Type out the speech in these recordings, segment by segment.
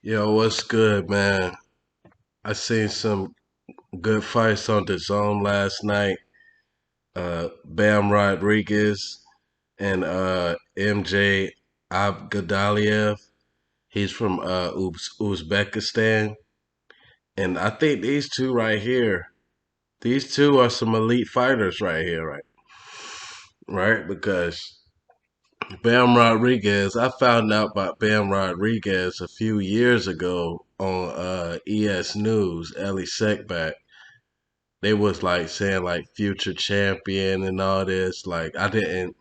Yo, what's good, man? I seen some good fights on the zone last night. Bam Rodriguez and MJ Abgadaliev. He's from Uzbekistan. And I think these two right here, these two are some elite fighters right here, right? Right? Because Bam Rodriguez, I found out about Bam Rodriguez a few years ago on ES News, Ellie Seckback. They was like saying like future champion and all this. Like I didn't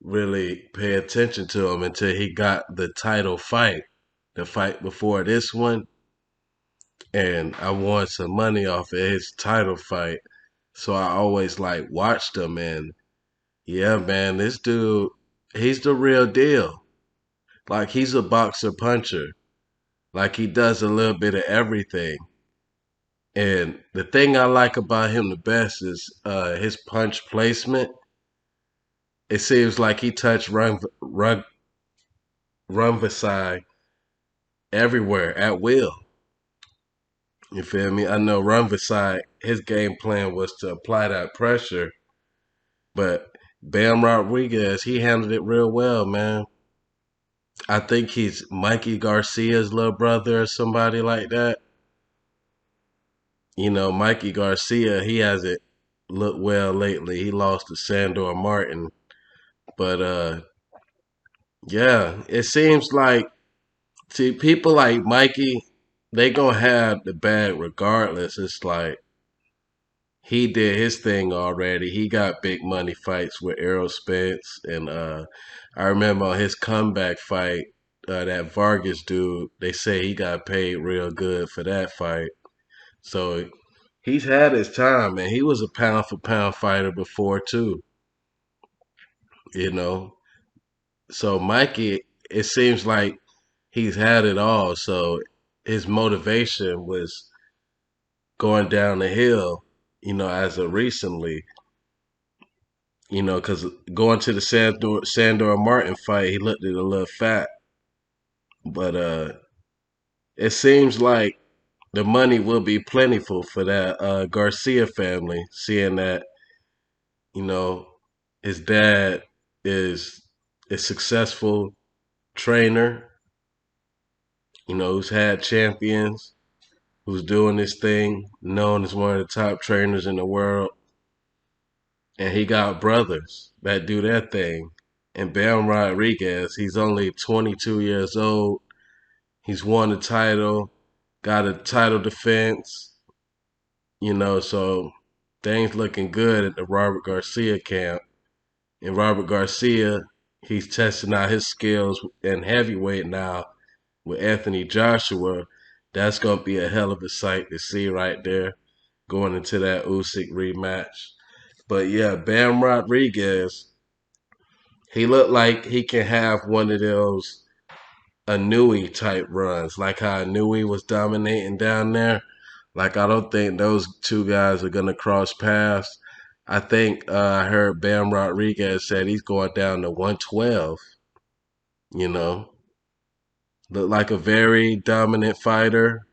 really pay attention to him until he got the title fight, the fight before this one, and I won some money off of his title fight. So I always like watched him and yeah, man, this dude, he's the real deal. Like he's a boxer puncher. Like he does a little bit of everything. And the thing I like about him the best is his punch placement. It seems like he touched Rumvasai everywhere at will. You feel me? I know Rumvasai, his game plan was to apply that pressure, but Bam Rodriguez, he handled it real well, man. I think he's Mikey Garcia's little brother or somebody like that. You know, Mikey Garcia, he hasn't looked well lately. He lost to Sandor Martin. But yeah, it seems like see, people like Mikey, they gonna have the bag regardless. It's like he did his thing already. He got big money fights with Errol Spence, and I remember on his comeback fight, that Vargas dude. They say he got paid real good for that fight. So he's had his time, and he was a pound for pound fighter before too. You know, so Mikey, it seems like he's had it all. So his motivation was going down the hill, as of recently, because going to the Sandor Martin fight, he looked a little fat. But it seems like the money will be plentiful for that Garcia family, seeing that, you know, his dad is a successful trainer, who's had champions, who's doing this thing, known as one of the top trainers in the world. And he got brothers that do that thing. And Bam Rodriguez, he's only 22 years old. He's won a title, got a title defense, so things looking good at the Robert Garcia camp. And Robert Garcia, he's testing out his skills in heavyweight now with Anthony Joshua. That's going to be a hell of a sight to see right there going into that Usyk rematch. But yeah, Bam Rodriguez, he looked like he can have one of those Anui type runs, like how Anui was dominating down there. Like I don't think those two guys are gonna cross paths. I think I heard Bam Rodriguez said he's going down to 112. You know, look like a very dominant fighter.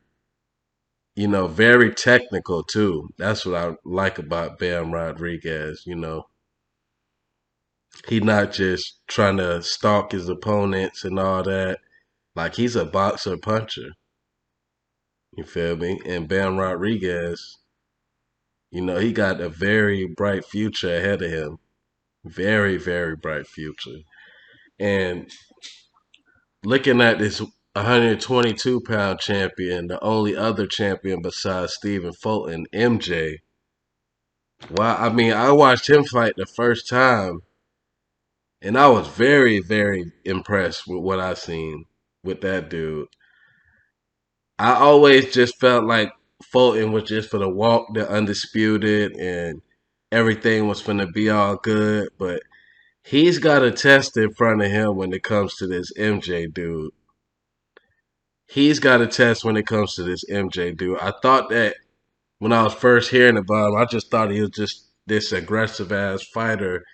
Very technical too. That's what I like about Bam Rodriguez. He not just trying to stalk his opponents and all that. Like he's a boxer puncher. You feel me? And Bam Rodriguez, he got a very bright future ahead of him. Very, very bright future. And looking at this 122-pound champion, the only other champion besides Stephen Fulton, MJ. Wow, I mean, I watched him fight the first time, and I was very, very impressed with what I seen with that dude. I always just felt like Fulton was just for the walk the undisputed and everything was finna be all good, but he's got a test in front of him when it comes to this MJ dude. He's got a test when it comes to this MJ dude. I thought that when I was first hearing about him, I just thought he was just this aggressive ass fighter,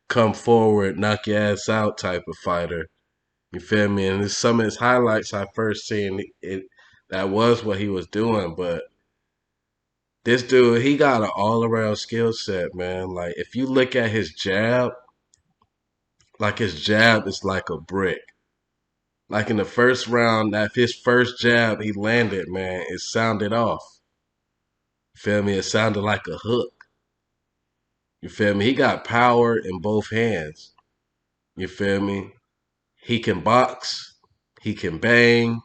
come forward, knock your ass out type of fighter. You feel me? And some of his highlights I first seen it that was what he was doing, but this dude, he got an all around skill set, man. Like if you look at his jab, like his jab is like a brick. Like in the first round, that his first jab he landed, man, it sounded off. You feel me? It sounded like a hook. You feel me? He got power in both hands. You feel me? He can box. He can bang.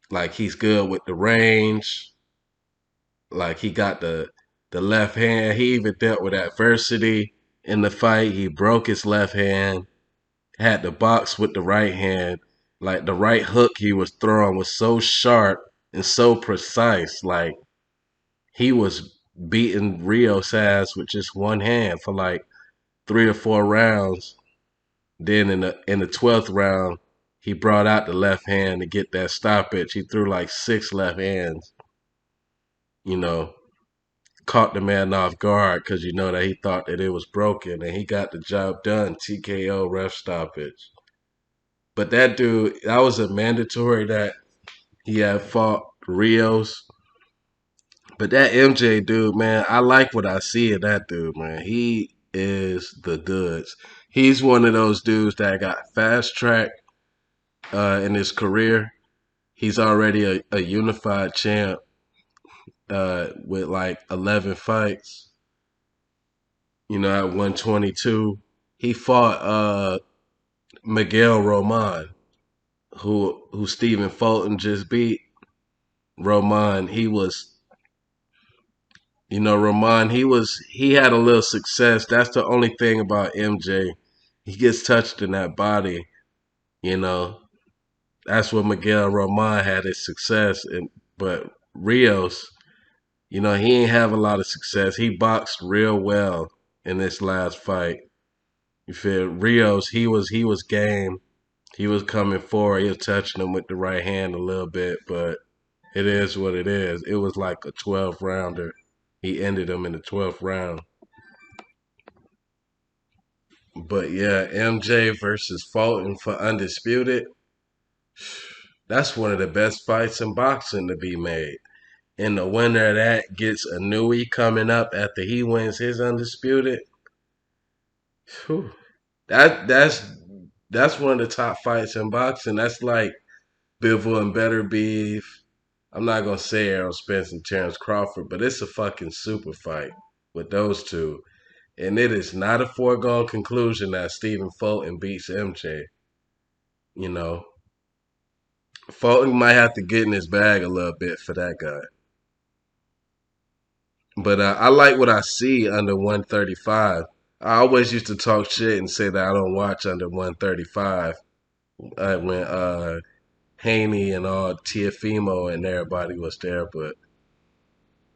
Like he's good with the range. Like he got the left hand. He even dealt with adversity in the fight. He broke his left hand. Had the box with the right hand. Like the right hook he was throwing was so sharp and so precise. Like he was beating Rio's ass with just one hand for like 3 or 4 rounds. Then in the 12th round, he brought out the left hand to get that stoppage. He threw like 6 left hands, you know, caught the man off guard because you know that he thought that it was broken, and he got the job done. TKO ref stoppage. But that dude, that was a mandatory that he had fought Rios. But that MJ dude, man, I like what I see of that dude, man. He is the goods. He's one of those dudes that got fast track in his career. He's already a unified champ with like 11 fights. You know, at 122, he fought Miguel Roman, who Stephen Fulton just beat. Roman, he was, you know, Roman, he had a little success. That's the only thing about MJ. He gets touched in that body, you know. That's where Miguel Roman had his success. But Rios, you know, he ain't have a lot of success. He boxed real well in this last fight. You feel Rios, he was game. He was coming forward. He was touching him with the right hand a little bit, but it is what it is. It was like a 12 rounder. He ended him in the 12th round. But yeah, MJ versus Fulton for undisputed. That's one of the best fights in boxing to be made. And the winner of that gets a newie coming up after he wins his undisputed. Whew. That's one of the top fights in boxing. That's like Bivol and Better Beef. I'm not gonna say Errol Spence and Terrence Crawford, but it's a fucking super fight with those two. And it is not a foregone conclusion that Stephen Fulton beats MJ. You know, Fulton might have to get in his bag a little bit for that guy. But I like what I see under 135. I always used to talk shit and say that I don't watch under 135 when Haney and all Tiafimo and everybody was there. But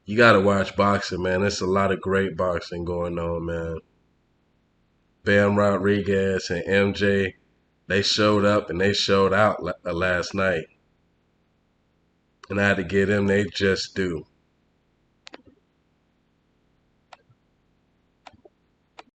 you got to watch boxing, man. There's a lot of great boxing going on, man. Bam Rodriguez and MJ, they showed up and they showed out last night. And I had to get them they just do.